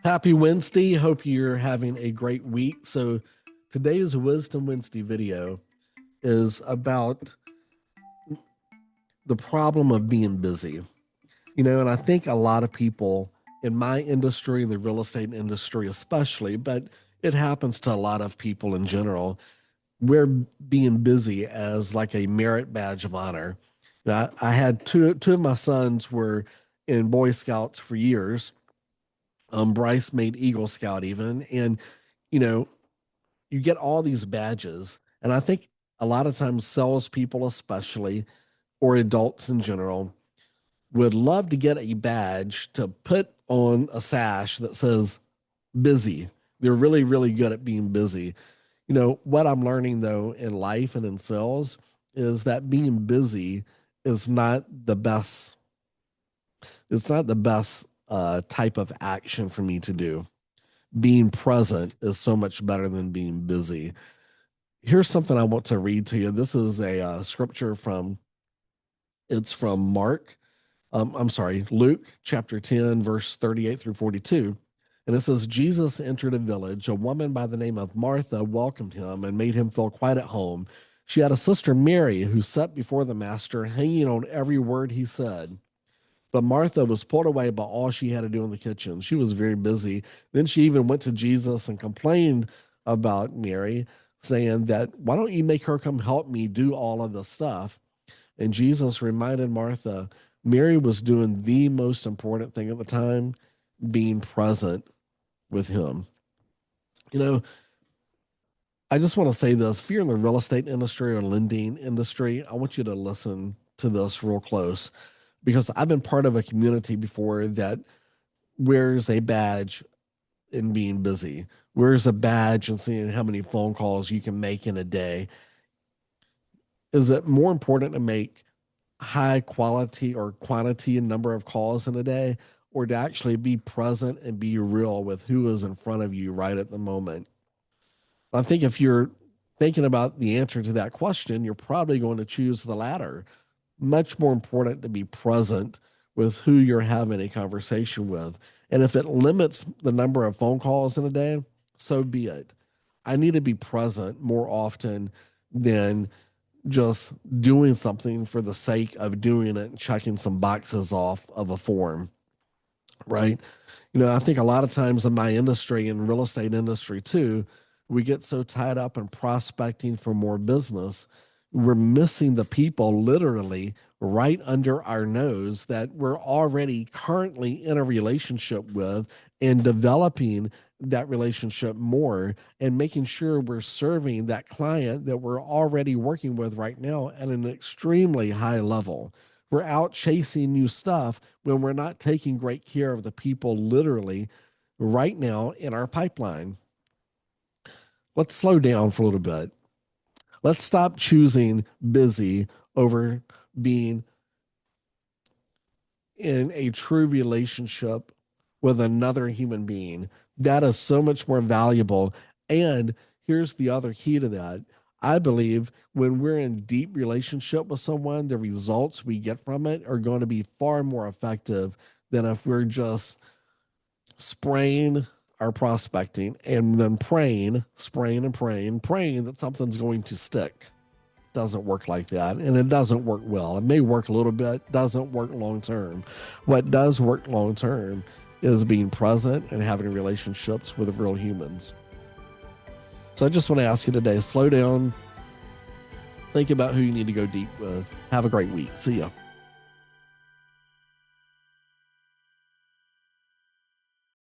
Happy Wednesday. Hope you're having a great week. So, today's Wisdom Wednesday video is about the problem of being busy. And I think a lot of people in my industry, in the real estate industry especially, but it happens to a lot of people in general, we're being busy as like a merit badge of honor. Now, I had two of my sons were in Boy Scouts for years. Bryce made Eagle Scout even, and you know, you get all these badges, and I think a lot of times salespeople, especially, or adults in general, would love to get a badge to put on a sash that says busy. They're really, really good at being busy. What I'm learning though in life and in sales is that being busy is not the best. It's not the best type of action for me to do. Being present is so much better than being busy. Here's something I want to read to you. This is a scripture it's from Luke chapter 10, verse 38 through 42. And it says, Jesus entered a village. A woman by the name of Martha welcomed him and made him feel quite at home. She had a sister, Mary, who sat before the master, hanging on every word he said. But Martha was pulled away by all she had to do in the kitchen. She was very busy. Then she even went to Jesus and complained about Mary, saying that, why don't you make her come help me do all of this stuff? And Jesus reminded Martha, Mary was doing the most important thing at the time, being present with him. I just want to say this. If you're in the real estate industry or lending industry, I want you to listen to this real close, because I've been part of a community before that wears a badge in being busy, wears a badge and seeing how many phone calls you can make in a day. Is it more important to make high quality or quantity and number of calls in a day, or to actually be present and be real with who is in front of you right at the moment? I think if you're thinking about the answer to that question, you're probably going to choose the latter. Much more important to be present with who you're having a conversation with. And if it limits the number of phone calls in a day, so be it. I need to be present more often than just doing something for the sake of doing it and checking some boxes off of a form, right? I think a lot of times in my industry and real estate industry too, we get so tied up in prospecting for more business, we're missing the people literally right under our nose that we're already currently in a relationship with, and developing that relationship more and making sure we're serving that client that we're already working with right now at an extremely high level. We're out chasing new stuff when we're not taking great care of the people literally right now in our pipeline. Let's slow down for a little bit. Let's stop choosing busy over being in a true relationship with another human being. That is so much more valuable. And here's the other key to that. I believe when we're in deep relationship with someone, the results we get from it are going to be far more effective than if we're just spraying our prospecting and then spraying and praying that something's going to stick. Doesn't work like that, and it doesn't work well. It may work a little bit, doesn't work long term. What does work long term is being present and having relationships with real humans. So I just want to ask you today, slow down, think about who you need to go deep with. Have a great week. See ya.